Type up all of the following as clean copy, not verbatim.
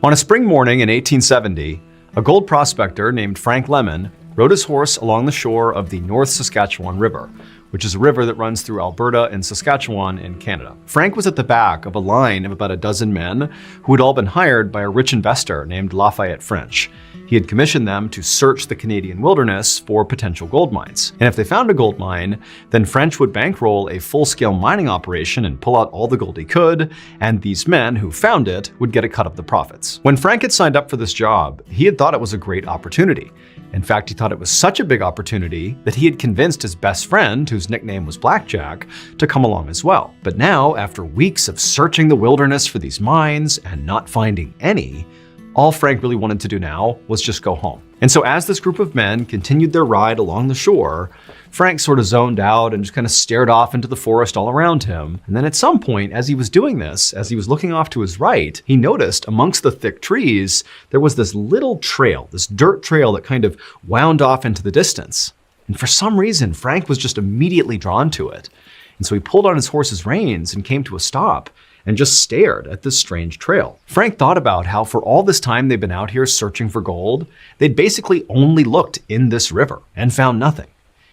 On a spring morning in 1870, a gold prospector named Frank Lemon rode his horse along the shore of the North Saskatchewan River, which is a river that runs through Alberta and Saskatchewan in Canada. Frank was at the back of a line of about a dozen men who had all been hired by a rich investor named Lafayette French. He had commissioned them to search the Canadian wilderness for potential gold mines. And if they found a gold mine, then French would bankroll a full-scale mining operation and pull out all the gold he could, and these men who found it would get a cut of the profits. When Frank had signed up for this job, he had thought it was a great opportunity. In fact, he thought it was such a big opportunity that he had convinced his best friend, whose nickname was Blackjack, to come along as well. But now, after weeks of searching the wilderness for these mines and not finding any, all Frank really wanted to do now was just go home. And so as this group of men continued their ride along the shore, Frank sort of zoned out and just kind of stared off into the forest all around him. And then at some point, as he was doing this, as he was looking off to his right, he noticed amongst the thick trees, there was this little trail, this dirt trail that kind of wound off into the distance. And for some reason, Frank was just immediately drawn to it. And so he pulled on his horse's reins and came to a stop and just stared at this strange trail. Frank thought about how for all this time they'd been out here searching for gold, they'd basically only looked in this river and found nothing.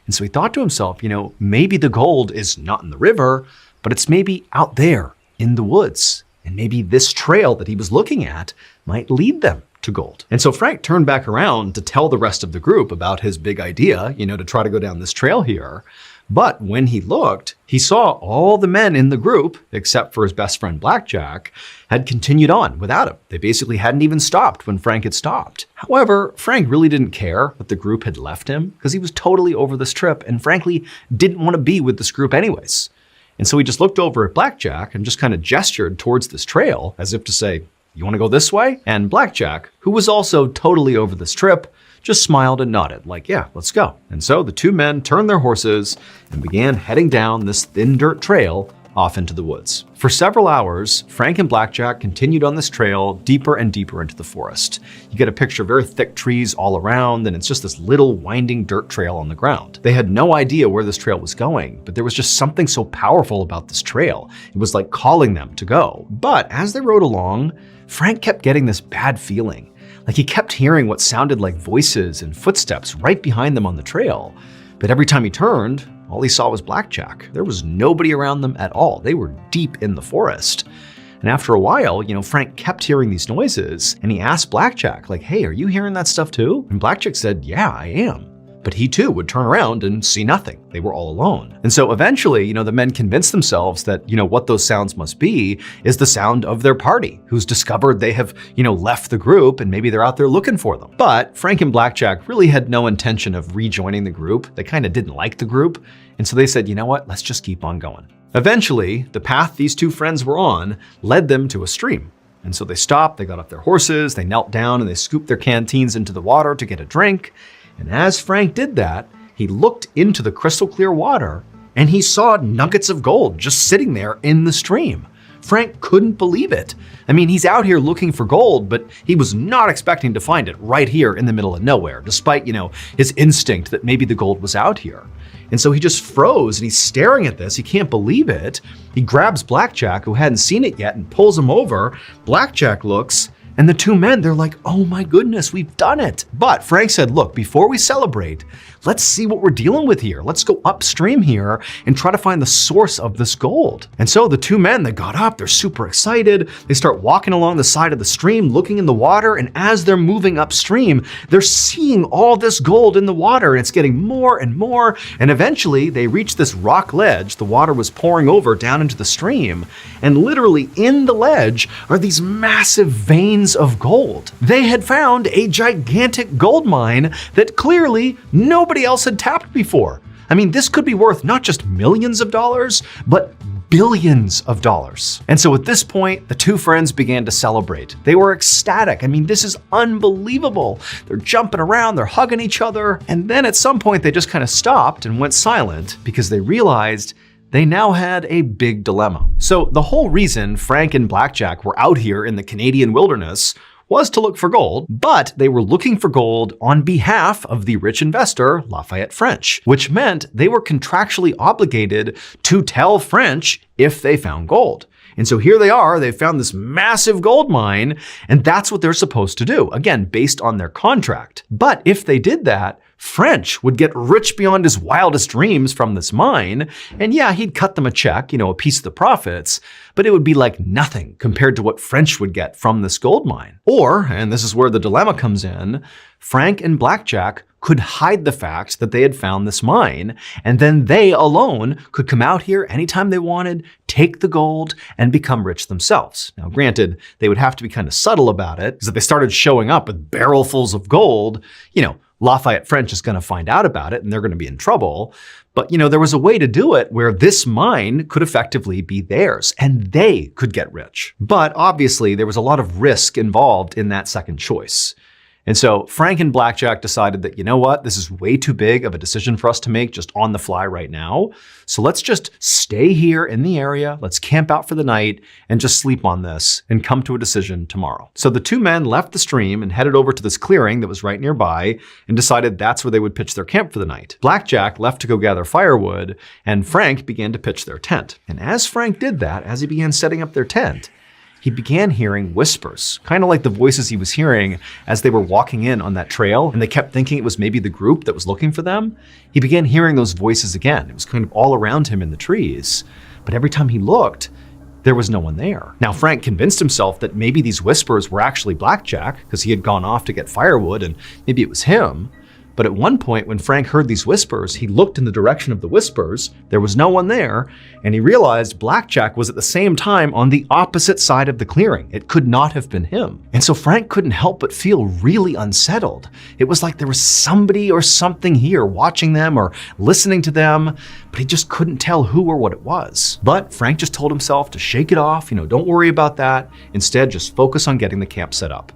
And so he thought to himself, maybe the gold is not in the river, but it's maybe out there in the woods. And maybe this trail that he was looking at might lead them to gold. And so Frank turned back around to tell the rest of the group about his big idea, to try to go down this trail here. But when he looked, he saw all the men in the group, except for his best friend Blackjack, had continued on without him. They basically hadn't even stopped when Frank had stopped. However, Frank really didn't care that the group had left him because he was totally over this trip and frankly didn't want to be with this group anyways. And so he just looked over at Blackjack and just kind of gestured towards this trail as if to say, "You want to go this way?" And Blackjack, who was also totally over this trip, just smiled and nodded, like, "Yeah, let's go." And so the two men turned their horses and began heading down this thin dirt trail off into the woods. For several hours, Frank and Blackjack continued on this trail deeper and deeper into the forest. You get a picture of very thick trees all around, and it's just this little winding dirt trail on the ground. They had no idea where this trail was going, but there was just something so powerful about this trail. It was like calling them to go. But as they rode along, Frank kept getting this bad feeling. Like he kept hearing what sounded like voices and footsteps right behind them on the trail. But every time he turned, all he saw was Blackjack. There was nobody around them at all. They were deep in the forest. And after a while, Frank kept hearing these noises and he asked Blackjack, like, "Hey, are you hearing that stuff too?" And Blackjack said, "Yeah, I am." But he too would turn around and see nothing. They were all alone. And so eventually, the men convinced themselves that, what those sounds must be is the sound of their party, who's discovered they have, left the group and maybe they're out there looking for them. But Frank and Blackjack really had no intention of rejoining the group. They kind of didn't like the group. And so they said, "You know what? Let's just keep on going." Eventually, the path these two friends were on led them to a stream. And so they stopped, they got off their horses, they knelt down and they scooped their canteens into the water to get a drink. And as Frank did that, he looked into the crystal clear water and he saw nuggets of gold just sitting there in the stream. Frank couldn't believe it. I mean, he's out here looking for gold, but he was not expecting to find it right here in the middle of nowhere, despite, his instinct that maybe the gold was out here. And so he just froze and he's staring at this. He can't believe it. He grabs Blackjack, who hadn't seen it yet, and pulls him over. Blackjack looks, and the two men, they're like, "Oh my goodness, we've done it." But Frank said, "Look, before we celebrate, let's see what we're dealing with here. Let's go upstream here and try to find the source of this gold." And so the two men, they got up, they're super excited. They start walking along the side of the stream, looking in the water. And as they're moving upstream, they're seeing all this gold in the water and it's getting more and more. And eventually they reach this rock ledge. The water was pouring over down into the stream. And literally in the ledge are these massive veins of gold. They had found a gigantic gold mine that clearly nobody else had tapped before. I mean, this could be worth not just millions of dollars, but billions of dollars. And so at this point, the two friends began to celebrate. They were ecstatic. I mean, this is unbelievable. They're jumping around, they're hugging each other. And then at some point, they just kind of stopped and went silent because they realized they now had a big dilemma. So the whole reason Frank and Blackjack were out here in the Canadian wilderness was to look for gold, but they were looking for gold on behalf of the rich investor, Lafayette French, which meant they were contractually obligated to tell French if they found gold. And so here they are, they've found this massive gold mine, and that's what they're supposed to do, again, based on their contract. But if they did that, French would get rich beyond his wildest dreams from this mine, and yeah, he'd cut them a check, a piece of the profits, but it would be like nothing compared to what French would get from this gold mine. Or, and this is where the dilemma comes in, Frank and Blackjack could hide the fact that they had found this mine, and then they alone could come out here anytime they wanted, take the gold, and become rich themselves. Now, granted, they would have to be kind of subtle about it, because if they started showing up with barrelfuls of gold, Lafayette French is going to find out about it and they're going to be in trouble. But, there was a way to do it where this mine could effectively be theirs and they could get rich. But obviously, there was a lot of risk involved in that second choice. And so Frank and Blackjack decided that, this is way too big of a decision for us to make just on the fly right now. So let's just stay here in the area, let's camp out for the night and just sleep on this and come to a decision tomorrow. So the two men left the stream and headed over to this clearing that was right nearby and decided that's where they would pitch their camp for the night. Blackjack left to go gather firewood and Frank began to pitch their tent. And as Frank did that, as he began setting up their tent, he began hearing whispers, kind of like the voices he was hearing as they were walking in on that trail, and they kept thinking it was maybe the group that was looking for them. He began hearing those voices again. It was kind of all around him in the trees. But every time he looked, there was no one there. Now, Frank convinced himself that maybe these whispers were actually Blackjack, because he had gone off to get firewood, and maybe it was him. But at one point, when Frank heard these whispers, he looked in the direction of the whispers. There was no one there, and he realized Blackjack was at the same time on the opposite side of the clearing. It could not have been him. And so Frank couldn't help but feel really unsettled. It was like there was somebody or something here watching them or listening to them, but he just couldn't tell who or what it was. But Frank just told himself to shake it off, don't worry about that. Instead, just focus on getting the camp set up.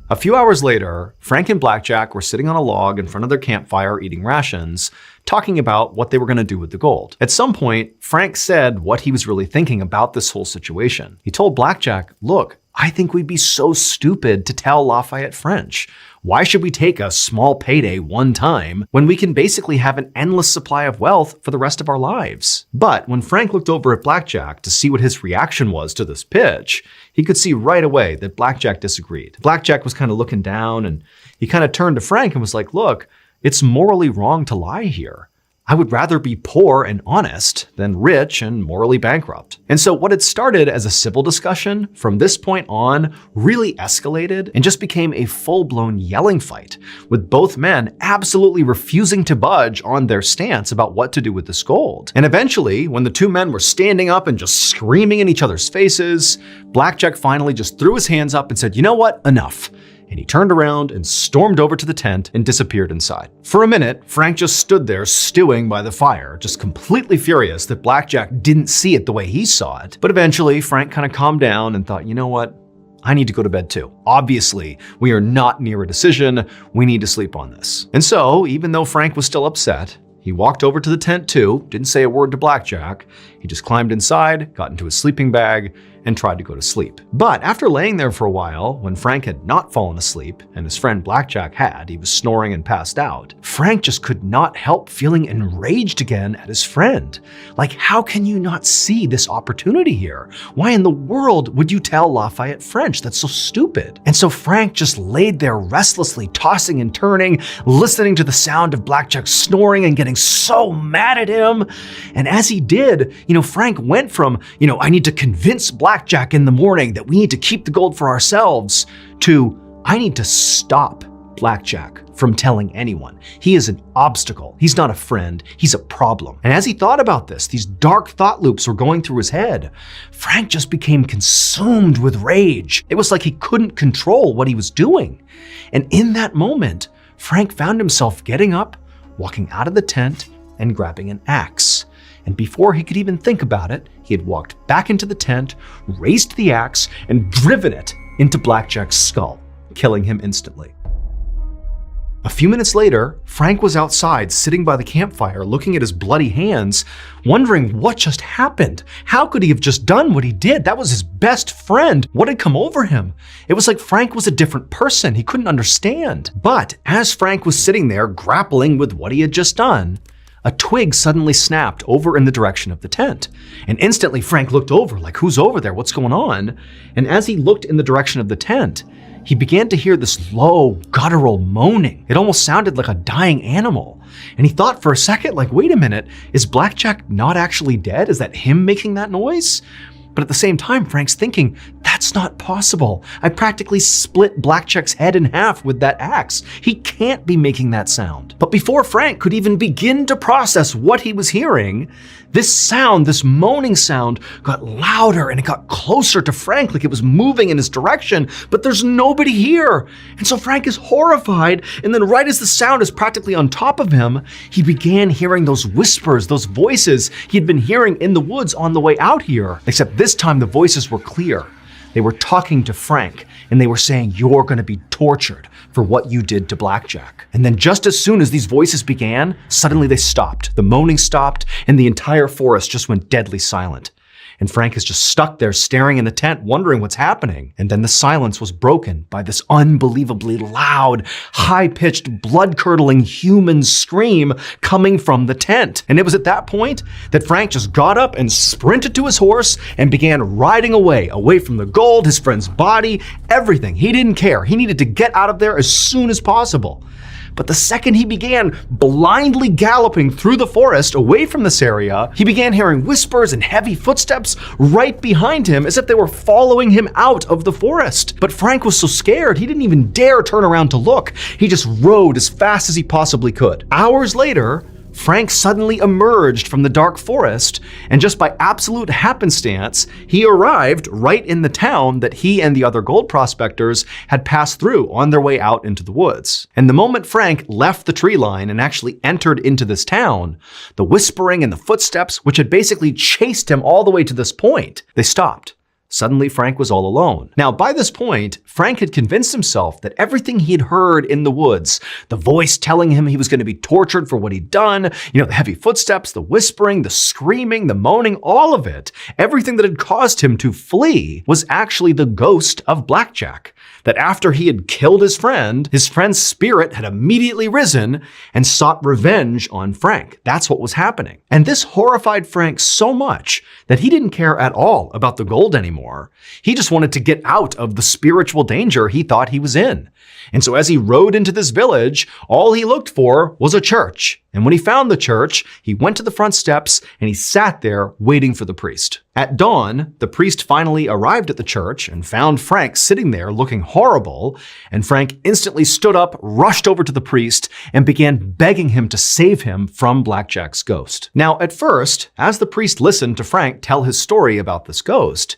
A few hours later, Frank and Blackjack were sitting on a log in front of their campfire eating rations, talking about what they were going to do with the gold. At some point, Frank said what he was really thinking about this whole situation. He told Blackjack, "Look, I think we'd be so stupid to tell Lafayette French. Why should we take a small payday one time when we can basically have an endless supply of wealth for the rest of our lives?" But when Frank looked over at Blackjack to see what his reaction was to this pitch, he could see right away that Blackjack disagreed. Blackjack was kind of looking down and he kind of turned to Frank and was like, "Look, it's morally wrong to lie here. I would rather be poor and honest than rich and morally bankrupt." And so what had started as a civil discussion from this point on really escalated and just became a full-blown yelling fight, with both men absolutely refusing to budge on their stance about what to do with this gold. And eventually, when the two men were standing up and just screaming in each other's faces, Blackjack finally just threw his hands up and said, "You know what? Enough." And he turned around and stormed over to the tent and disappeared inside. For a minute, Frank just stood there stewing by the fire, just completely furious that Blackjack didn't see it the way he saw it. But eventually, Frank kind of calmed down and thought, you know what? I need to go to bed too. Obviously, we are not near a decision. We need to sleep on this. And so, even though Frank was still upset, he walked over to the tent too, didn't say a word to Blackjack. He just climbed inside, got into his sleeping bag, and tried to go to sleep. But after laying there for a while, when Frank had not fallen asleep, and his friend Blackjack had, he was snoring and passed out, Frank just could not help feeling enraged again at his friend. Like, how can you not see this opportunity here? Why in the world would you tell Lafayette French? That's so stupid. And so Frank just laid there restlessly, tossing and turning, listening to the sound of Blackjack snoring and getting so mad at him. And as he did, Frank went from, I need to convince Blackjack in the morning that we need to keep the gold for ourselves, to I need to stop Blackjack from telling anyone. He is an obstacle. He's not a friend. He's a problem. And as he thought about this, these dark thought loops were going through his head. Frank just became consumed with rage. It was like he couldn't control what he was doing. And in that moment, Frank found himself getting up, walking out of the tent, and grabbing an axe. And before he could even think about it, he had walked back into the tent, raised the axe, and driven it into Blackjack's skull, killing him instantly. A few minutes later, Frank was outside sitting by the campfire looking at his bloody hands, wondering what just happened. How could he have just done what he did? That was his best friend. What had come over him? It was like Frank was a different person. He couldn't understand. But as Frank was sitting there grappling with what he had just done, a twig suddenly snapped over in the direction of the tent. And instantly Frank looked over, like, who's over there? What's going on? And as he looked in the direction of the tent, he began to hear this low, guttural moaning. It almost sounded like a dying animal. And he thought for a second, like, wait a minute, is Blackjack not actually dead? Is that him making that noise? But at the same time, Frank's thinking, that's not possible. I practically split Blackjack's head in half with that axe. He can't be making that sound. But before Frank could even begin to process what he was hearing, this sound, this moaning sound, got louder and it got closer to Frank, like it was moving in his direction, but there's nobody here. And so Frank is horrified, and then right as the sound is practically on top of him, he began hearing those whispers, those voices he had been hearing in the woods on the way out here. Except this time the voices were clear. They were talking to Frank, and they were saying, you're gonna be tortured for what you did to Blackjack. And then just as soon as these voices began, suddenly they stopped. The moaning stopped, and the entire forest just went deadly silent. And Frank is just stuck there staring in the tent, wondering what's happening. And then the silence was broken by this unbelievably loud, high-pitched, blood-curdling human scream coming from the tent. And it was at that point that Frank just got up and sprinted to his horse and began riding away from the gold, his friend's body, everything. He didn't care. He needed to get out of there as soon as possible. But the second he began blindly galloping through the forest away from this area, he began hearing whispers and heavy footsteps right behind him as if they were following him out of the forest. But Frank was so scared, he didn't even dare turn around to look. He just rode as fast as he possibly could. Hours later, Frank suddenly emerged from the dark forest, and just by absolute happenstance, he arrived right in the town that he and the other gold prospectors had passed through on their way out into the woods. And the moment Frank left the tree line and actually entered into this town, the whispering and the footsteps, which had basically chased him all the way to this point, they stopped. Suddenly, Frank was all alone. Now, by this point, Frank had convinced himself that everything he had heard in the woods, the voice telling him he was going to be tortured for what he'd done, the heavy footsteps, the whispering, the screaming, the moaning, all of it, everything that had caused him to flee was actually the ghost of Blackjack. That after he had killed his friend's spirit had immediately risen and sought revenge on Frank. That's what was happening. And this horrified Frank so much that he didn't care at all about the gold anymore. He just wanted to get out of the spiritual danger he thought he was in. And so as he rode into this village, all he looked for was a church. And when he found the church, he went to the front steps and he sat there waiting for the priest. At dawn, the priest finally arrived at the church and found Frank sitting there looking horrible, and Frank instantly stood up, rushed over to the priest, and began begging him to save him from Blackjack's ghost. Now, at first, as the priest listened to Frank tell his story about this ghost,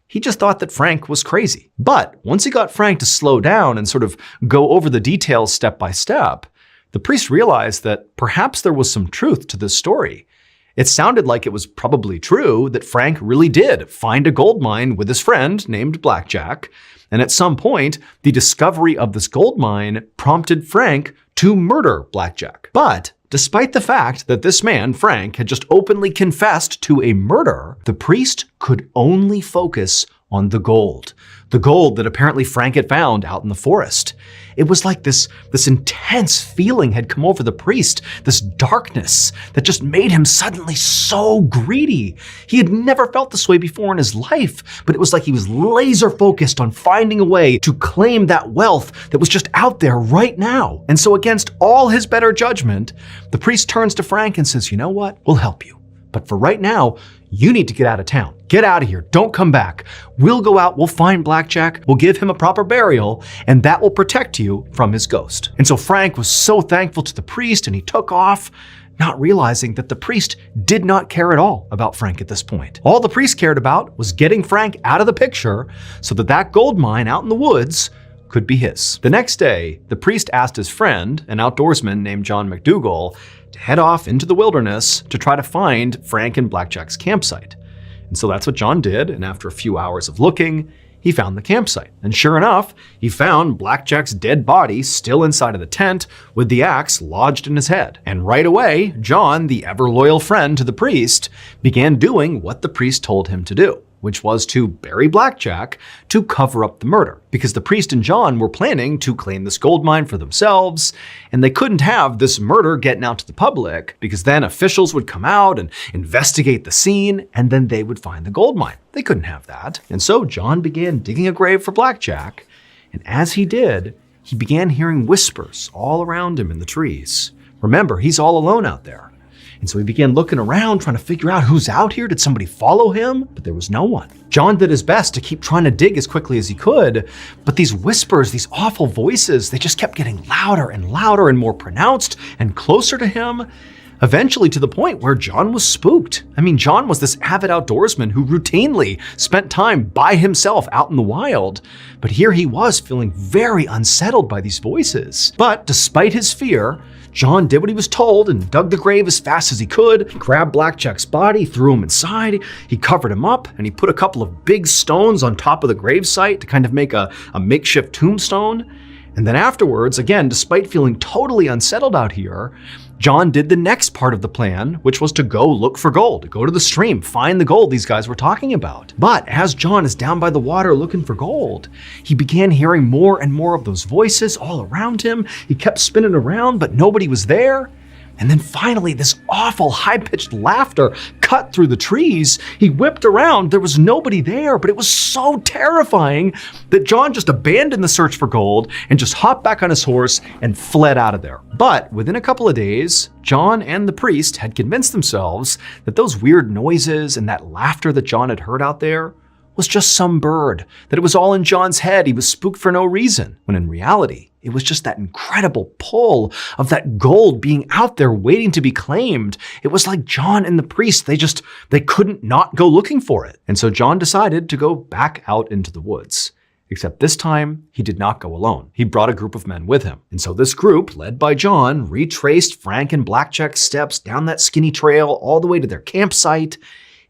he just thought that Frank was crazy. But once he got Frank to slow down and sort of go over the details step by step, the priest realized that perhaps there was some truth to this story. It sounded like it was probably true that Frank really did find a gold mine with his friend named Blackjack, and at some point, the discovery of this gold mine prompted Frank to murder Blackjack. But despite the fact that this man, Frank, had just openly confessed to a murder, the priest could only focus on the gold that apparently Frank had found out in the forest. It was like this intense feeling had come over the priest, this darkness that just made him suddenly so greedy. He had never felt this way before in his life, but it was like he was laser focused on finding a way to claim that wealth that was just out there right now. And so against all his better judgment, the priest turns to Frank and says, you know what? We'll help you. But for right now, you need to get out of town. Get out of here. Don't come back. We'll go out, we'll find Blackjack, we'll give him a proper burial, and that will protect you from his ghost. And so Frank was so thankful to the priest, and he took off, not realizing that the priest did not care at all about Frank at this point. All the priest cared about was getting Frank out of the picture so that gold mine out in the woods could be his. The next day, the priest asked his friend, an outdoorsman named John McDougall, to head off into the wilderness to try to find Frank and Blackjack's campsite. And so that's what John did, and after a few hours of looking, he found the campsite. And sure enough, he found Blackjack's dead body still inside of the tent with the axe lodged in his head. And right away, John, the ever-loyal friend to the priest, began doing what the priest told him to do. which was to bury Blackjack to cover up the murder, because the priest and John were planning to claim this gold mine for themselves, and they couldn't have this murder getting out to the public, because then officials would come out and investigate the scene, and then they would find the gold mine. They couldn't have that. And so John began digging a grave for Blackjack, and as he did, he began hearing whispers all around him in the trees. Remember, he's all alone out there. And so he began looking around, trying to figure out who's out here. Did somebody follow him? But there was no one. John did his best to keep trying to dig as quickly as he could, but these whispers, these awful voices, they just kept getting louder and louder and more pronounced and closer to him, eventually to the point where John was spooked. I mean, John was this avid outdoorsman who routinely spent time by himself out in the wild, but here he was feeling very unsettled by these voices. But despite his fear, John did what he was told and dug the grave as fast as he could. He grabbed Blackjack's body, threw him inside, he covered him up, and he put a couple of big stones on top of the gravesite to kind of make a makeshift tombstone. And then afterwards, again, despite feeling totally unsettled out here, John did the next part of the plan, which was to go look for gold, go to the stream, find the gold these guys were talking about. But as John is down by the water looking for gold, he began hearing more and more of those voices all around him. He kept spinning around, but nobody was there. And then finally, this awful high-pitched laughter cut through the trees. He whipped around, there was nobody there, but it was so terrifying that John just abandoned the search for gold and just hopped back on his horse and fled out of there. But within a couple of days, John and the priest had convinced themselves that those weird noises and that laughter that John had heard out there was just some bird, that it was all in John's head, he was spooked for no reason, when in reality, it was just that incredible pull of that gold being out there waiting to be claimed. It was like John and the priest, they couldn't not go looking for it. And so John decided to go back out into the woods. Except this time, he did not go alone. He brought a group of men with him. And so this group, led by John, retraced Frank and Blackjack's steps down that skinny trail all the way to their campsite.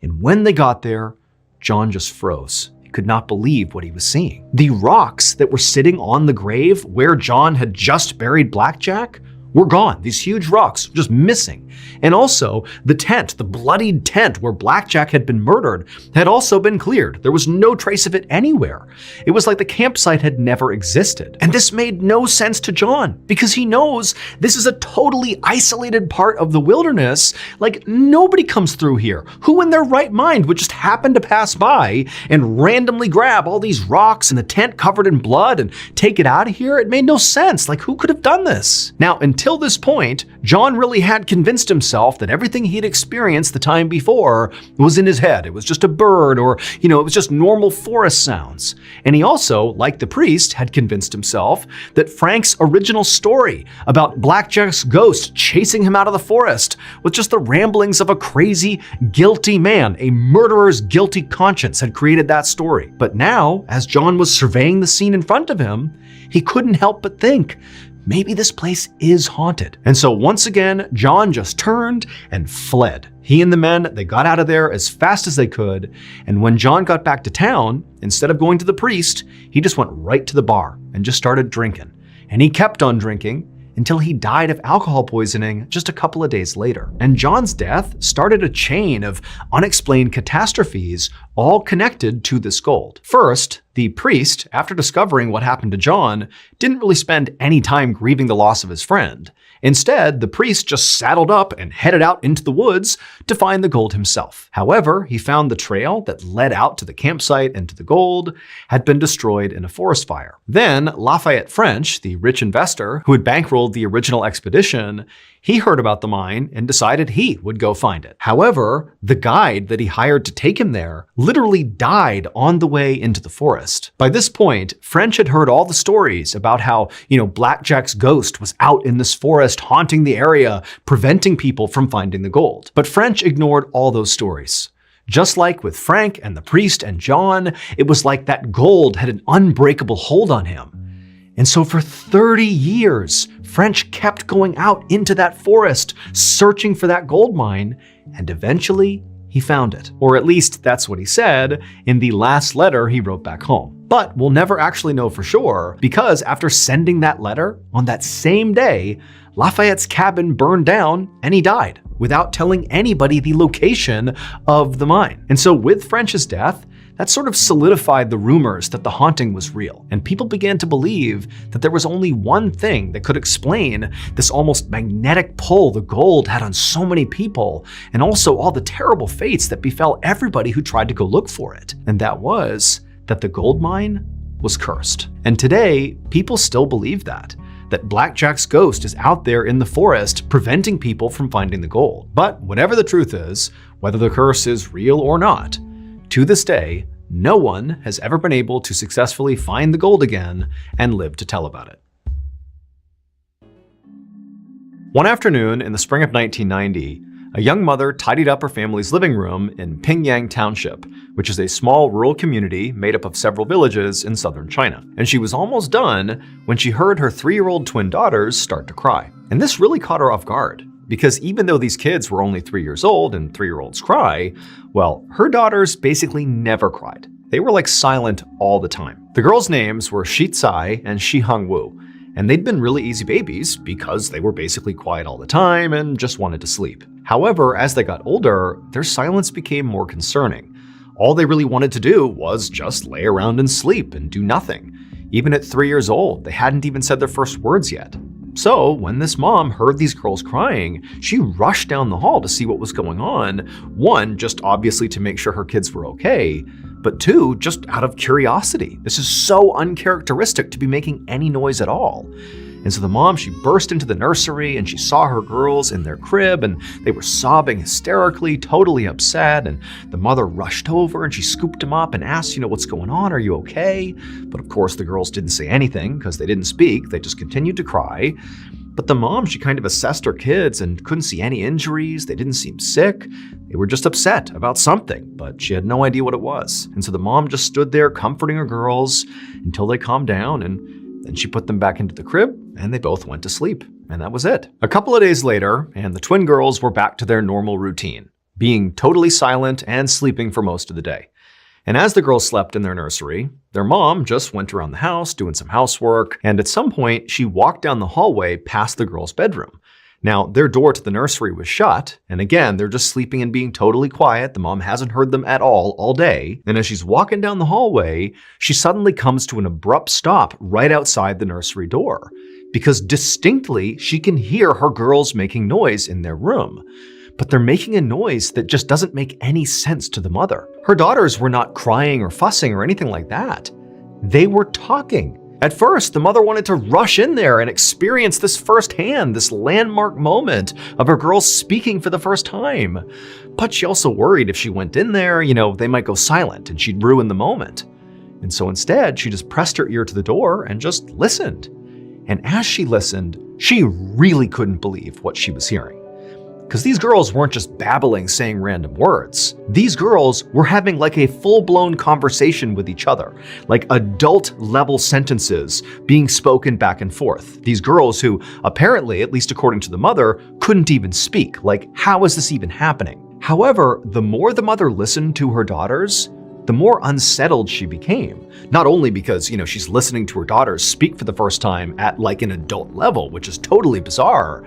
And when they got there, John just froze. He could not believe what he was seeing. The rocks that were sitting on the grave where John had just buried Blackjack were gone. These huge rocks just missing. And also the tent, the bloodied tent where Blackjack had been murdered, had also been cleared. There was no trace of it anywhere. It was like the campsite had never existed. And this made no sense to John because he knows this is a totally isolated part of the wilderness. Like nobody comes through here. Who in their right mind would just happen to pass by and randomly grab all these rocks and the tent covered in blood and take it out of here? It made no sense. Like who could have done this? Now, until this point, John really had convinced himself that everything he'd experienced the time before was in his head. It was just a bird or, it was just normal forest sounds. And he also, like the priest, had convinced himself that Frank's original story about Blackjack's ghost chasing him out of the forest was just the ramblings of a crazy, guilty man. A murderer's guilty conscience had created that story. But now, as John was surveying the scene in front of him, he couldn't help but think, maybe this place is haunted. And so once again, John just turned and fled. He and the men, they got out of there as fast as they could. And when John got back to town, instead of going to the priest, he just went right to the bar and just started drinking. And he kept on drinking until he died of alcohol poisoning just a couple of days later. And John's death started a chain of unexplained catastrophes, all connected to this gold. First, the priest, after discovering what happened to John, didn't really spend any time grieving the loss of his friend. Instead, the priest just saddled up and headed out into the woods to find the gold himself. However, he found the trail that led out to the campsite and to the gold had been destroyed in a forest fire. Then, Lafayette French, the rich investor who had bankrolled the original expedition, he heard about the mine and decided he would go find it. However, the guide that he hired to take him there literally died on the way into the forest. By this point, French had heard all the stories about how, Blackjack's ghost was out in this forest haunting the area, preventing people from finding the gold. But French ignored all those stories. Just like with Frank and the priest and John, it was like that gold had an unbreakable hold on him. And so for 30 years, French kept going out into that forest, searching for that gold mine, and eventually he found it. Or at least that's what he said in the last letter he wrote back home. But we'll never actually know for sure, because after sending that letter on that same day, Lafayette's cabin burned down and he died without telling anybody the location of the mine. And so with French's death, That sort of solidified the rumors that the haunting was real, and people began to believe that there was only one thing that could explain this almost magnetic pull the gold had on so many people, and also all the terrible fates that befell everybody who tried to go look for it. And that was that the gold mine was cursed. And today, people still believe that Blackjack's ghost is out there in the forest preventing people from finding the gold. But whatever the truth is, whether the curse is real or not, to this day, no one has ever been able to successfully find the gold again and live to tell about it. One afternoon in the spring of 1990, a young mother tidied up her family's living room in Pingyang Township, which is a small rural community made up of several villages in southern China. And she was almost done when she heard her 3-year-old twin daughters start to cry. And this really caught her off guard, because even though these kids were only 3 years old and 3-year-olds cry, well, her daughters basically never cried. They were like silent all the time. The girls' names were Shi Tsai and Shi Hongwu, and they'd been really easy babies because they were basically quiet all the time and just wanted to sleep. However, as they got older, their silence became more concerning. All they really wanted to do was just lay around and sleep and do nothing. Even at 3 years old, they hadn't even said their first words yet. So when this mom heard these girls crying, she rushed down the hall to see what was going on. One, just obviously to make sure her kids were okay, but two, just out of curiosity. This is so uncharacteristic to be making any noise at all. And so the mom, she burst into the nursery and she saw her girls in their crib and they were sobbing hysterically, totally upset. And the mother rushed over and she scooped them up and asked, what's going on? Are you okay? But of course the girls didn't say anything because they didn't speak. They just continued to cry. But the mom, she kind of assessed her kids and couldn't see any injuries. They didn't seem sick. They were just upset about something, but she had no idea what it was. And so the mom just stood there comforting her girls until they calmed down, and then she put them back into the crib and they both went to sleep. And that was it. A couple of days later, and the twin girls were back to their normal routine, being totally silent and sleeping for most of the day. And as the girls slept in their nursery, their mom just went around the house doing some housework, and at some point she walked down the hallway past the girls' bedroom. Now, their door to the nursery was shut, and again, they're just sleeping and being totally quiet. The mom hasn't heard them at all day. And as she's walking down the hallway, she suddenly comes to an abrupt stop right outside the nursery door, because distinctly she can hear her girls making noise in their room. But they're making a noise that just doesn't make any sense to the mother. Her daughters were not crying or fussing or anything like that. They were talking. At first, the mother wanted to rush in there and experience this firsthand, this landmark moment of her girls speaking for the first time. But she also worried if she went in there, they might go silent and she'd ruin the moment. And so instead, she just pressed her ear to the door and just listened. And as she listened, she really couldn't believe what she was hearing. Because these girls weren't just babbling, saying random words. These girls were having like a full-blown conversation with each other, like adult-level sentences being spoken back and forth. These girls who apparently, at least according to the mother, couldn't even speak. Like, how is this even happening? However, the more the mother listened to her daughters, the more unsettled she became. Not only because, she's listening to her daughters speak for the first time at like an adult level, which is totally bizarre,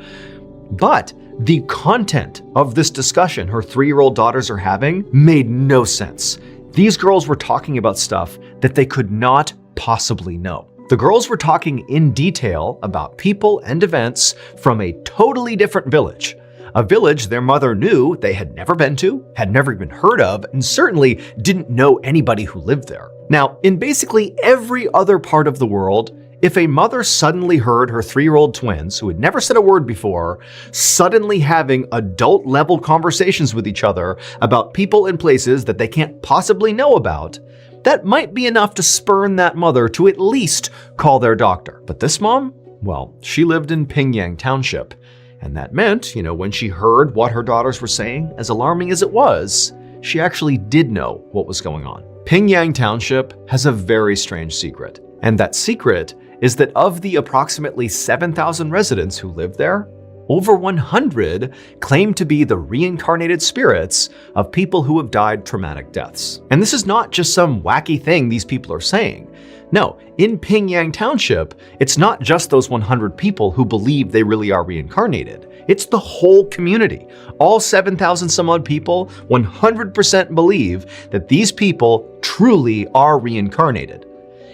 but the content of this discussion her 3-year-old daughters are having made no sense. These girls were talking about stuff that they could not possibly know. The girls were talking in detail about people and events from a totally different village. A village their mother knew they had never been to, had never even heard of, and certainly didn't know anybody who lived there. Now, in basically every other part of the world, if a mother suddenly heard her 3-year-old twins, who had never said a word before, suddenly having adult-level conversations with each other about people and places that they can't possibly know about, that might be enough to spurn that mother to at least call their doctor. But this mom, well, she lived in Pingyang Township, and that meant, when she heard what her daughters were saying, as alarming as it was, she actually did know what was going on. Pingyang Township has a very strange secret, and that secret is that of the approximately 7,000 residents who live there, over 100 claim to be the reincarnated spirits of people who have died traumatic deaths. And this is not just some wacky thing these people are saying. No, in Pingyang Township, it's not just those 100 people who believe they really are reincarnated. It's the whole community. All 7,000 some odd people 100% believe that these people truly are reincarnated.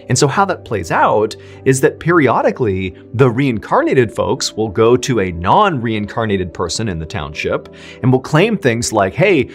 And so how that plays out is that periodically, the reincarnated folks will go to a non-reincarnated person in the township and will claim things like, hey,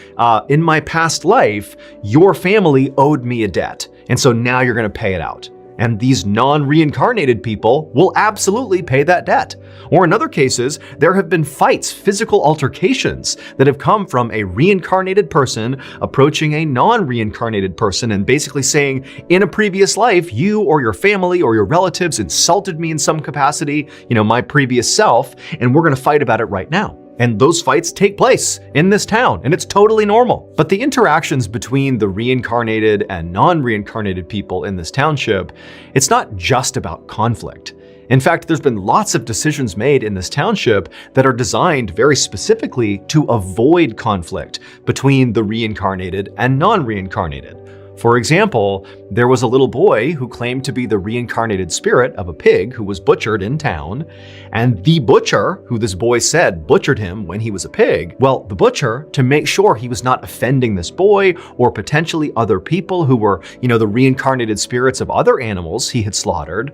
in my past life, your family owed me a debt, and so now you're going to pay it out. And these non-reincarnated people will absolutely pay that debt. Or in other cases, there have been fights, physical altercations that have come from a reincarnated person approaching a non-reincarnated person and basically saying, in a previous life, you or your family or your relatives insulted me in some capacity, my previous self, and we're gonna fight about it right now. And those fights take place in this town, and it's totally normal. But the interactions between the reincarnated and non-reincarnated people in this township, it's not just about conflict. In fact, there's been lots of decisions made in this township that are designed very specifically to avoid conflict between the reincarnated and non-reincarnated. For example, there was a little boy who claimed to be the reincarnated spirit of a pig who was butchered in town, and the butcher, who this boy said butchered him when he was a pig, well, the butcher, to make sure he was not offending this boy or potentially other people who were, the reincarnated spirits of other animals he had slaughtered,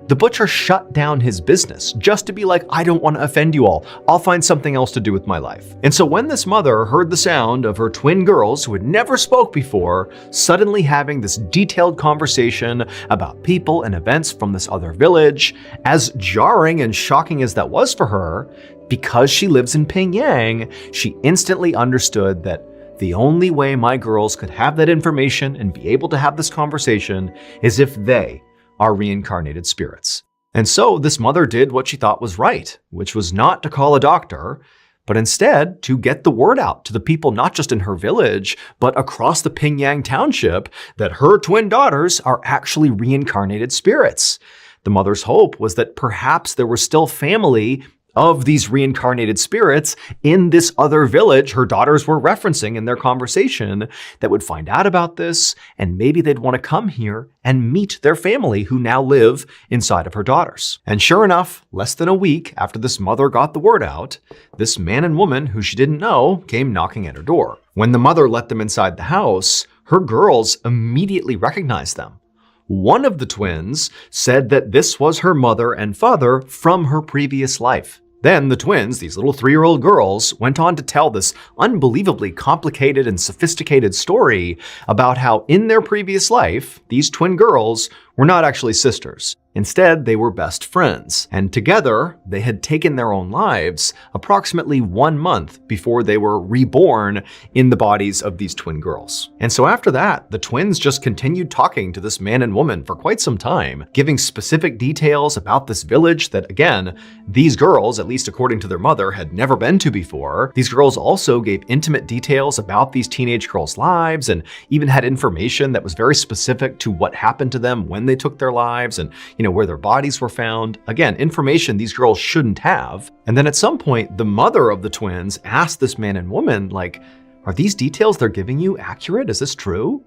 the butcher shut down his business just to be like, I don't want to offend you all. I'll find something else to do with my life. And so when this mother heard the sound of her twin girls who had never spoke before suddenly having this detailed conversation about people and events from this other village, as jarring and shocking as that was for her, because she lives in Pingyang, she instantly understood that the only way my girls could have that information and be able to have this conversation is if they are reincarnated spirits. And so this mother did what she thought was right, which was not to call a doctor, but instead to get the word out to the people not just in her village, but across the Pingyang Township that her twin daughters are actually reincarnated spirits. The mother's hope was that perhaps there was still family of these reincarnated spirits in this other village her daughters were referencing in their conversation that would find out about this, and maybe they'd want to come here and meet their family who now live inside of her daughters. And sure enough, less than a week after this mother got the word out, this man and woman who she didn't know came knocking at her door. When the mother let them inside the house, her girls immediately recognized them. One of the twins said that this was her mother and father from her previous life. Then the twins, these little 3-year-old girls, went on to tell this unbelievably complicated and sophisticated story about how in their previous life, these twin girls were not actually sisters. Instead, they were best friends, and together they had taken their own lives approximately 1 month before they were reborn in the bodies of these twin girls. And so after that, the twins just continued talking to this man and woman for quite some time, giving specific details about this village that, again, these girls, at least according to their mother, had never been to before. These girls also gave intimate details about these teenage girls' lives and even had information that was very specific to what happened to them when they took their lives and, where their bodies were found. Again, information these girls shouldn't have. And then at some point, the mother of the twins asked this man and woman, like, are these details they're giving you accurate? Is this true?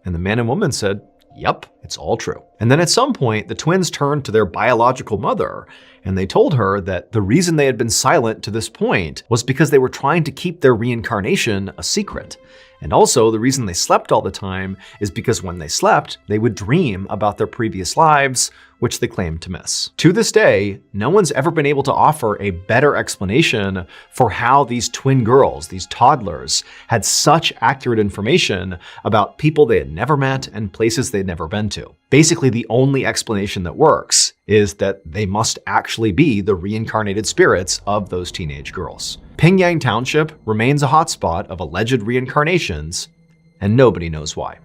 And the man and woman said, yep, it's all true. And then at some point, the twins turned to their biological mother and they told her that the reason they had been silent to this point was because they were trying to keep their reincarnation a secret. And also, the reason they slept all the time is because when they slept, they would dream about their previous lives, which they claimed to miss. To this day, no one's ever been able to offer a better explanation for how these twin girls, these toddlers, had such accurate information about people they had never met and places they'd never been to. Basically, the only explanation that works is that they must actually be the reincarnated spirits of those teenage girls. Pingyang Township remains a hotspot of alleged reincarnations, and nobody knows why.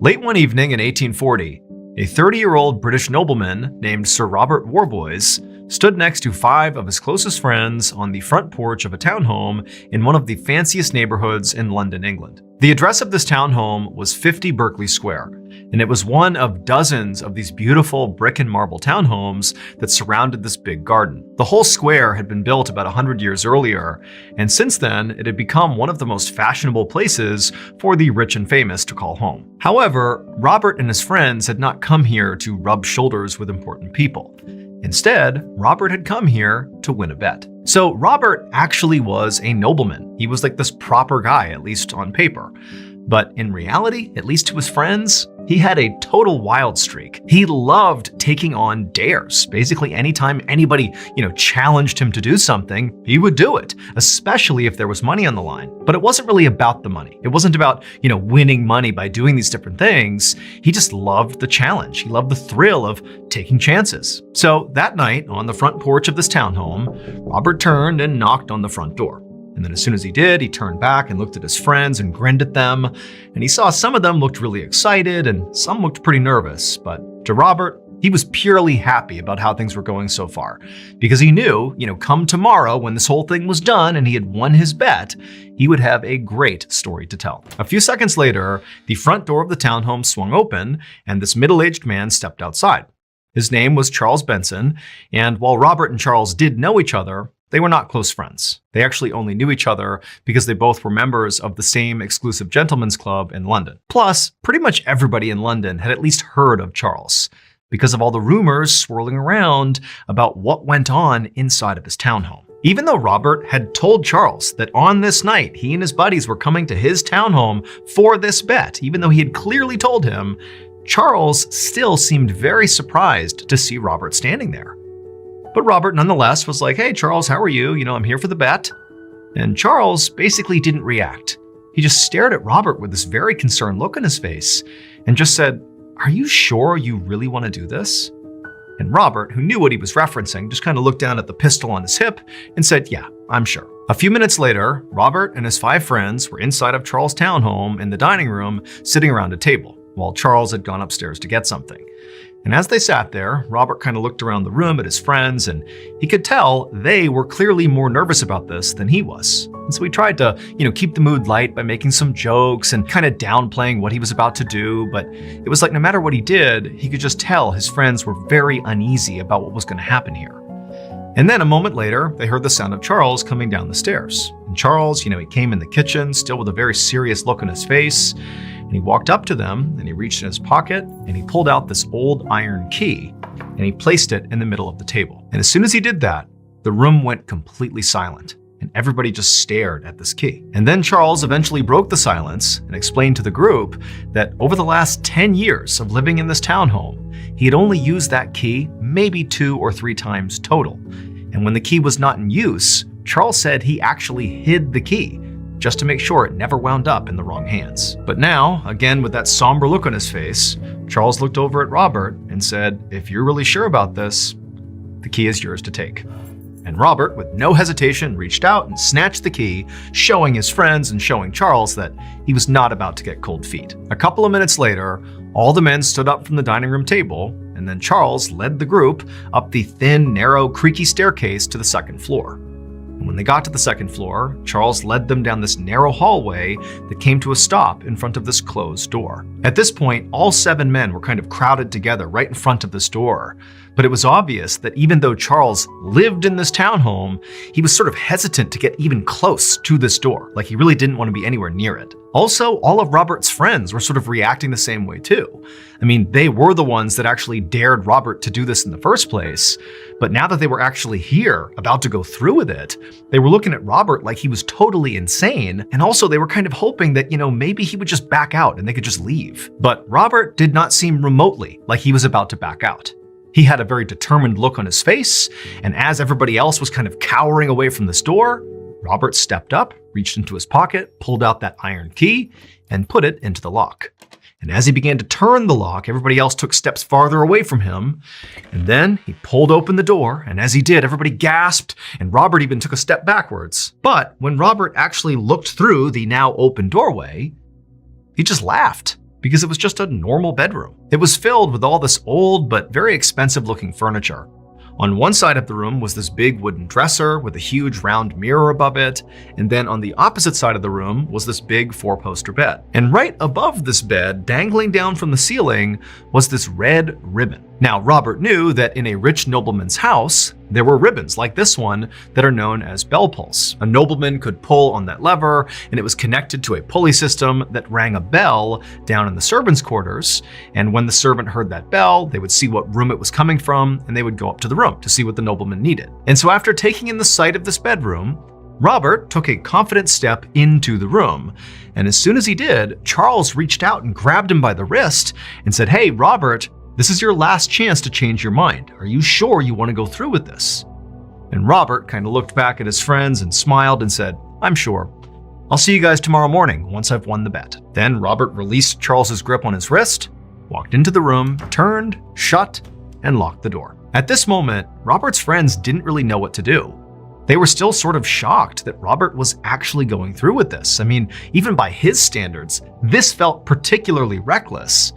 Late one evening in 1840, a 30-year-old British nobleman named Sir Robert Warboys stood next to 5 of his closest friends on the front porch of a townhome in one of the fanciest neighborhoods in London, England. The address of this townhome was 50 Berkeley Square, and it was one of dozens of these beautiful brick and marble townhomes that surrounded this big garden. The whole square had been built about 100 years earlier, and since then it had become one of the most fashionable places for the rich and famous to call home. However, Robert and his friends had not come here to rub shoulders with important people. Instead, Robert had come here to win a bet. So Robert actually was a nobleman. He was like this proper guy, at least on paper. But in reality, at least to his friends, he had a total wild streak. He loved taking on dares. Basically, anytime anybody, challenged him to do something, he would do it, especially if there was money on the line. But it wasn't really about the money. It wasn't about, winning money by doing these different things. He just loved the challenge. He loved the thrill of taking chances. So that night, on the front porch of this townhome, Robert turned and knocked on the front door. And then as soon as he did, he turned back and looked at his friends and grinned at them. And he saw some of them looked really excited and some looked pretty nervous. But to Robert, he was purely happy about how things were going so far. Because he knew, come tomorrow when this whole thing was done and he had won his bet, he would have a great story to tell. A few seconds later, the front door of the townhome swung open and this middle-aged man stepped outside. His name was Charles Benson, and while Robert and Charles did know each other, they were not close friends. They actually only knew each other because they both were members of the same exclusive gentlemen's club in London. Plus, pretty much everybody in London had at least heard of Charles because of all the rumors swirling around about what went on inside of his townhome. Even though Robert had told Charles that on this night he and his buddies were coming to his townhome for this bet, even though he had clearly told him, Charles still seemed very surprised to see Robert standing there. But Robert nonetheless was like, "Hey Charles, how are you? I'm here for the bet." And Charles basically didn't react. He just stared at Robert with this very concerned look on his face and just said, "Are you sure you really want to do this?" And Robert, who knew what he was referencing, just kind of looked down at the pistol on his hip and said, "Yeah, I'm sure." A few minutes later, Robert and his 5 friends were inside of Charles' townhome in the dining room, sitting around a table, while Charles had gone upstairs to get something. And as they sat there, Robert kind of looked around the room at his friends, and he could tell they were clearly more nervous about this than he was. And so he tried to, keep the mood light by making some jokes and kind of downplaying what he was about to do. But it was like no matter what he did, he could just tell his friends were very uneasy about what was going to happen here. And then a moment later, they heard the sound of Charles coming down the stairs. And Charles, he came in the kitchen, still with a very serious look on his face. And he walked up to them and he reached in his pocket and he pulled out this old iron key and he placed it in the middle of the table. And as soon as he did that, the room went completely silent and everybody just stared at this key. And then Charles eventually broke the silence and explained to the group that over the last 10 years of living in this townhome, he had only used that key maybe 2 or 3 times total. And when the key was not in use, Charles said he actually hid the key just to make sure it never wound up in the wrong hands. But now, again with that somber look on his face, Charles looked over at Robert and said, "If you're really sure about this, the key is yours to take." And Robert, with no hesitation, reached out and snatched the key, showing his friends and showing Charles that he was not about to get cold feet. A couple of minutes later, all the men stood up from the dining room table, and then Charles led the group up the thin, narrow, creaky staircase to the second floor. And when they got to the second floor, Charles led them down this narrow hallway that came to a stop in front of this closed door. At this point, all 7 men were kind of crowded together right in front of this door. But it was obvious that even though Charles lived in this townhome, he was sort of hesitant to get even close to this door. Like he really didn't want to be anywhere near it. Also, all of Robert's friends were sort of reacting the same way too. I mean, they were the ones that actually dared Robert to do this in the first place. But now that they were actually here, about to go through with it, they were looking at Robert like he was totally insane. And also they were kind of hoping that, maybe he would just back out and they could just leave. But Robert did not seem remotely like he was about to back out. He had a very determined look on his face, and as everybody else was kind of cowering away from this door, Robert stepped up, reached into his pocket, pulled out that iron key, and put it into the lock. And as he began to turn the lock, everybody else took steps farther away from him, and then he pulled open the door, and as he did, everybody gasped, and Robert even took a step backwards. But when Robert actually looked through the now open doorway, he just laughed. Because it was just a normal bedroom. It was filled with all this old but very expensive looking furniture. On one side of the room was this big wooden dresser with a huge round mirror above it, and then on the opposite side of the room was this big 4-poster bed. And right above this bed, dangling down from the ceiling, was this red ribbon. Now, Robert knew that in a rich nobleman's house, there were ribbons like this one that are known as bell pulls. A nobleman could pull on that lever, and it was connected to a pulley system that rang a bell down in the servants' quarters. And when the servant heard that bell, they would see what room it was coming from, and they would go up to the room to see what the nobleman needed. And so after taking in the sight of this bedroom, Robert took a confident step into the room. And as soon as he did, Charles reached out and grabbed him by the wrist and said, "Hey, Robert, this is your last chance to change your mind. Are you sure you want to go through with this?" And Robert kind of looked back at his friends and smiled and said, "I'm sure. I'll see you guys tomorrow morning once I've won the bet." Then Robert released Charles's grip on his wrist, walked into the room, turned, shut, and locked the door. At this moment, Robert's friends didn't really know what to do. They were still sort of shocked that Robert was actually going through with this. I mean, even by his standards, this felt particularly reckless.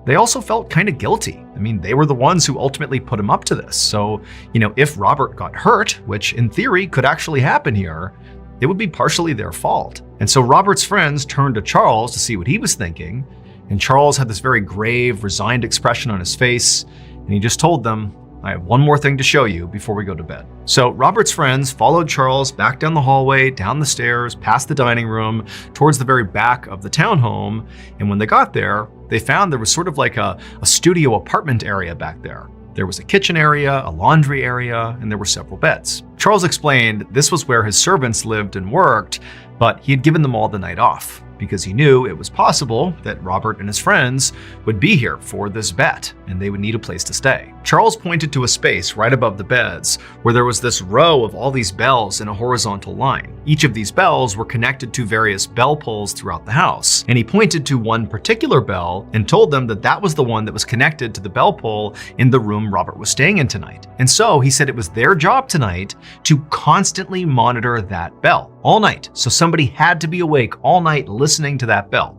They also felt kind of guilty. I mean, they were the ones who ultimately put him up to this. So, if Robert got hurt, which in theory could actually happen here, it would be partially their fault. And so Robert's friends turned to Charles to see what he was thinking. And Charles had this very grave, resigned expression on his face. And he just told them, "I have one more thing to show you before we go to bed." So Robert's friends followed Charles back down the hallway, down the stairs, past the dining room, towards the very back of the townhome. And when they got there, they found there was sort of like a studio apartment area back there. There was a kitchen area, a laundry area, and there were several beds. Charles explained this was where his servants lived and worked, but he had given them all the night off because he knew it was possible that Robert and his friends would be here for this bet, and they would need a place to stay. Charles pointed to a space right above the beds where there was this row of all these bells in a horizontal line. Each of these bells were connected to various bell pulls throughout the house, and he pointed to one particular bell and told them that that was the one that was connected to the bell pull in the room Robert was staying in tonight. And so he said it was their job tonight to constantly monitor that bell all night. So somebody had to be awake all night listening to that bell.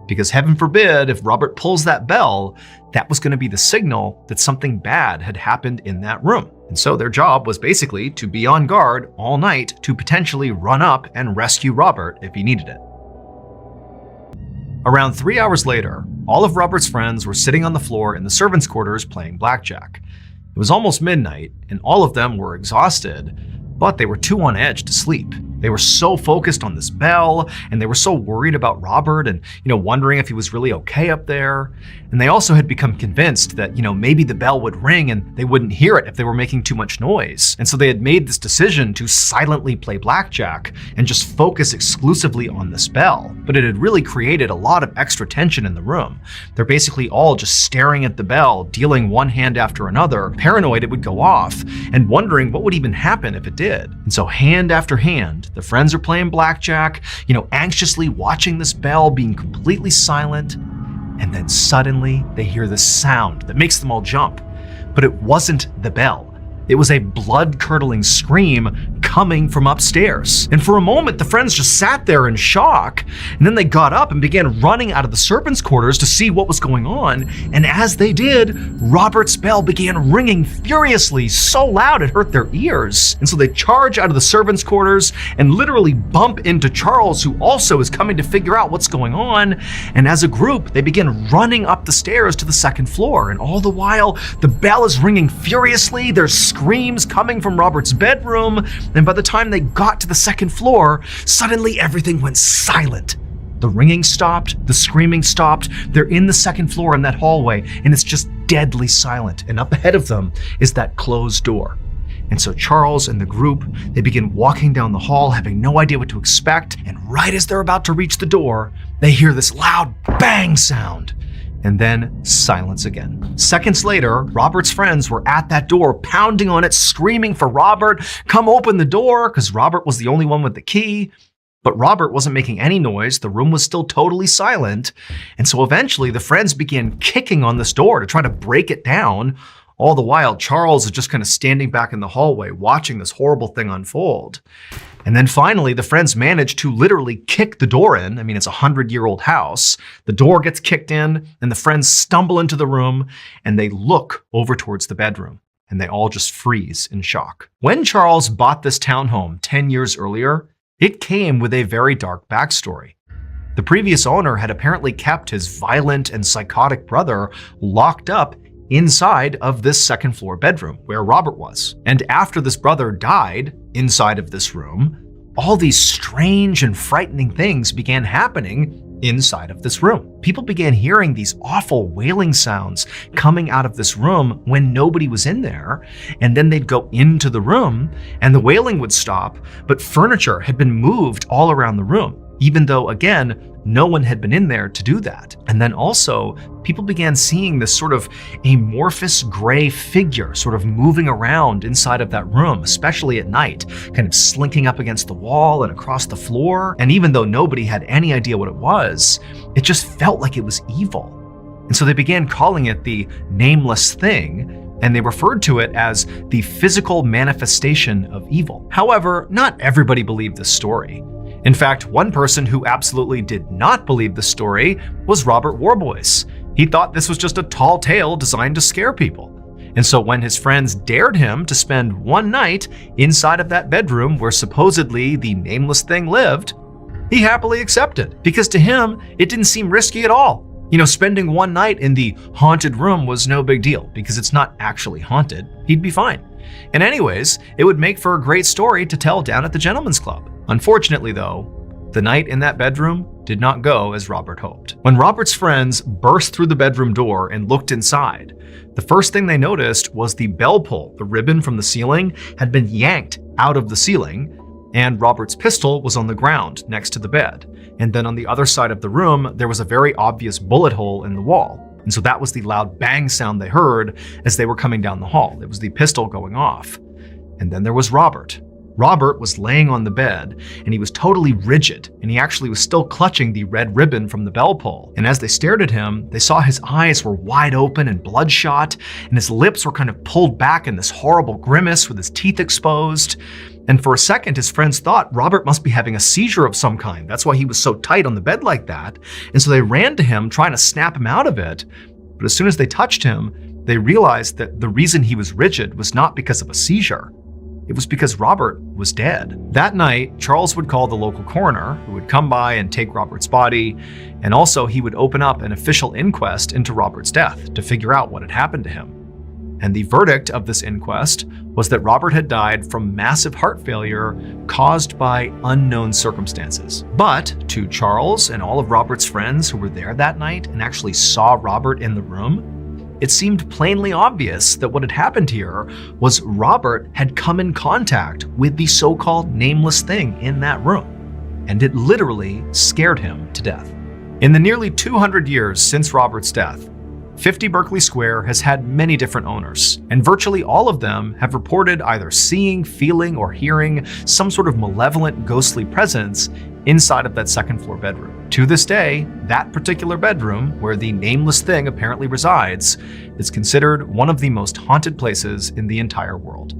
Because heaven forbid, if Robert pulls that bell, that was going to be the signal that something bad had happened in that room. And so their job was basically to be on guard all night to potentially run up and rescue Robert if he needed it. Around 3 hours later, all of Robert's friends were sitting on the floor in the servants' quarters playing blackjack. It was almost midnight, and all of them were exhausted, but they were too on edge to sleep. They were so focused on this bell, and they were so worried about Robert and, wondering if he was really okay up there. And they also had become convinced that, maybe the bell would ring and they wouldn't hear it if they were making too much noise. And so they had made this decision to silently play blackjack and just focus exclusively on this bell. But it had really created a lot of extra tension in the room. They're basically all just staring at the bell, dealing one hand after another, paranoid it would go off, and wondering what would even happen if it did. And so hand after hand, the friends are playing blackjack, anxiously watching this bell being completely silent. And then suddenly they hear this sound that makes them all jump. But it wasn't the bell. It was a blood-curdling scream coming from upstairs. And for a moment, the friends just sat there in shock. And then they got up and began running out of the servants' quarters to see what was going on. And as they did, Robert's bell began ringing furiously, so loud it hurt their ears. And so they charge out of the servants' quarters and literally bump into Charles, who also is coming to figure out what's going on. And as a group, they begin running up the stairs to the second floor. And all the while, the bell is ringing furiously. There's screams coming from Robert's bedroom, and by the time they got to the second floor, suddenly everything went silent. The ringing stopped, the screaming stopped, they're in the second floor in that hallway, and it's just deadly silent, and up ahead of them is that closed door. And so Charles and the group, they begin walking down the hall, having no idea what to expect, and right as they're about to reach the door, they hear this loud bang sound. And then silence again. Seconds later, Robert's friends were at that door, pounding on it, screaming for Robert, "Come open the door," because Robert was the only one with the key. But Robert wasn't making any noise. The room was still totally silent. And so eventually the friends began kicking on this door to try to break it down. All the while, Charles is just kind of standing back in the hallway, watching this horrible thing unfold. And then finally, the friends manage to literally kick the door in. I mean, it's a 100-year-old house. The door gets kicked in, and the friends stumble into the room, and they look over towards the bedroom. and they all just freeze in shock. When Charles bought this townhome 10 years earlier, it came with a very dark backstory. The previous owner had apparently kept his violent and psychotic brother locked up inside of this second floor bedroom where Robert was. And after this brother died inside of this room, all these strange and frightening things began happening inside of this room. People began hearing these awful wailing sounds coming out of this room when nobody was in there, and then they'd go into the room and the wailing would stop, but furniture had been moved all around the room, even though, again, no one had been in there to do that. And then also, people began seeing this sort of amorphous gray figure sort of moving around inside of that room, especially at night, kind of slinking up against the wall and across the floor. And even though nobody had any idea what it was, it just felt like it was evil. And so they began calling it the nameless thing, and they referred to it as the physical manifestation of evil. However, not everybody believed this story. In fact, one person who absolutely did not believe the story was Robert Warboys. He thought this was just a tall tale designed to scare people. And so when his friends dared him to spend one night inside of that bedroom where supposedly the nameless thing lived, he happily accepted, because to him, it didn't seem risky at all. Spending one night in the haunted room was no big deal because it's not actually haunted. He'd be fine. And anyways, it would make for a great story to tell down at the Gentleman's Club. Unfortunately, though, the night in that bedroom did not go as Robert hoped. When Robert's friends burst through the bedroom door and looked inside, the first thing they noticed was the bell pull, the ribbon from the ceiling, had been yanked out of the ceiling, and Robert's pistol was on the ground next to the bed. And then on the other side of the room, there was a very obvious bullet hole in the wall. And so that was the loud bang sound they heard as they were coming down the hall. It was the pistol going off. And then there was Robert. Robert was laying on the bed, and he was totally rigid, and he actually was still clutching the red ribbon from the bell pull. And as they stared at him, they saw his eyes were wide open and bloodshot, and his lips were kind of pulled back in this horrible grimace with his teeth exposed. And for a second, his friends thought Robert must be having a seizure of some kind. That's why he was so tight on the bed like that. And so they ran to him, trying to snap him out of it. But as soon as they touched him, they realized that the reason he was rigid was not because of a seizure. It was because Robert was dead. That night, Charles would call the local coroner, who would come by and take Robert's body, and also he would open up an official inquest into Robert's death to figure out what had happened to him. And the verdict of this inquest was that Robert had died from massive heart failure caused by unknown circumstances. But to Charles and all of Robert's friends who were there that night and actually saw Robert in the room, it seemed plainly obvious that what had happened here was Robert had come in contact with the so-called nameless thing in that room, and it literally scared him to death. In the nearly 200 years since Robert's death, 50 Berkeley Square has had many different owners, and virtually all of them have reported either seeing, feeling, or hearing some sort of malevolent, ghostly presence inside of that second floor bedroom. To this day, that particular bedroom, where the nameless thing apparently resides, is considered one of the most haunted places in the entire world.